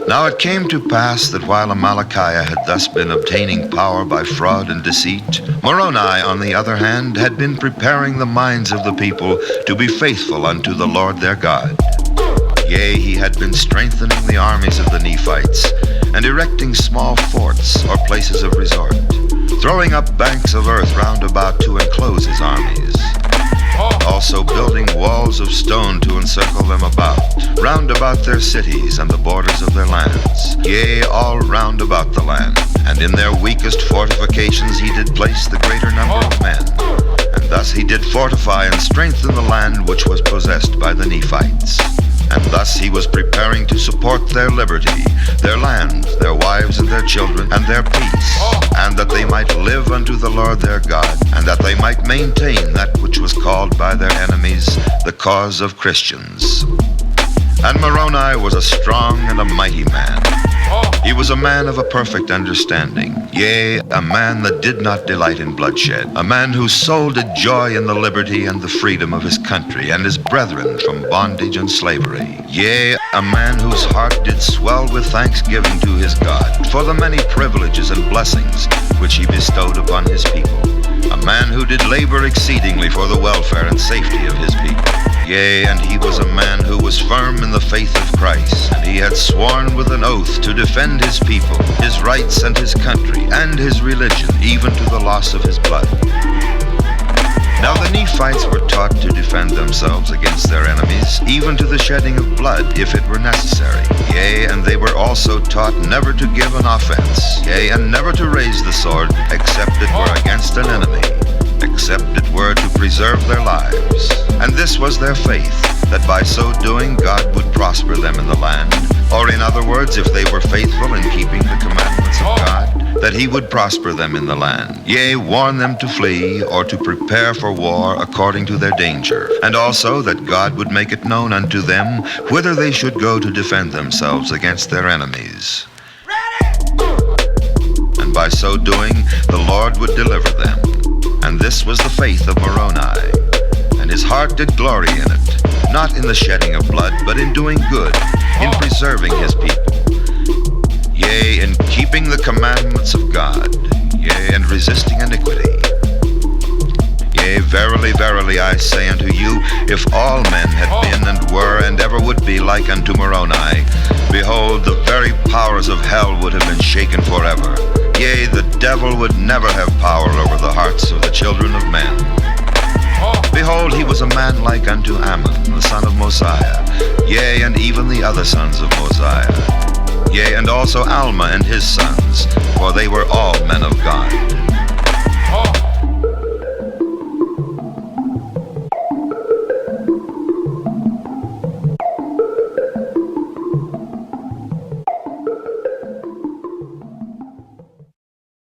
Now it came to pass that while Amalickiah had thus been obtaining power by fraud and deceit, Moroni, on the other hand, had been preparing the minds of the people to be faithful unto the Lord their God. Yea, he had been strengthening the armies of the Nephites, and erecting small forts or places of resort, throwing up banks of earth round about to enclose his armies, also building walls of stone to encircle them round about their cities and the borders of their lands, yea, all round about the land. And in their weakest fortifications he did place the greater number of men. And thus he did fortify and strengthen the land which was possessed by the Nephites. And thus he was preparing to support their liberty, their land, their wives and their children, and their peace, and that they might live unto the Lord their God, and that they might maintain that which was called by their enemies the cause of Christians. And Moroni was a strong and a mighty man. He was a man of a perfect understanding, yea, a man that did not delight in bloodshed, a man whose soul did joy in the liberty and the freedom of his country and his brethren from bondage and slavery, yea, a man whose heart did swell with thanksgiving to his God for the many privileges and blessings which he bestowed upon his people, a man who did labor exceedingly for the welfare and safety of his people. Yea, and he was a man who was firm in the faith of Christ, and he had sworn with an oath to defend his people, his rights and his country, and his religion, even to the loss of his blood. Now the Nephites were taught to defend themselves against their enemies, even to the shedding of blood, if it were necessary. Yea, and they were also taught never to give an offense, yea, and never to raise the sword, except it were against an enemy, except it were to preserve their lives. And this was their faith, that by so doing God would prosper them in the land, or in other words, if they were faithful in keeping the commandments of God, that he would prosper them in the land, yea, warn them to flee, or to prepare for war according to their danger, and also that God would make it known unto them whither they should go to defend themselves against their enemies. And by so doing, the Lord would deliver them. And this was the faith of Moroni. And his heart did glory in it, not in the shedding of blood, but in doing good, in preserving his people, yea, in keeping the commandments of God, yea, and resisting iniquity. Yea, verily, verily, I say unto you, if all men had been and were and ever would be like unto Moroni, behold, the very powers of hell would have been shaken forever. Yea, the devil would never have power over the hearts of the children of men. Behold, he was a man like unto Ammon, the son of Mosiah, yea, and even the other sons of Mosiah, yea, and also Alma and his sons, for they were all men of God.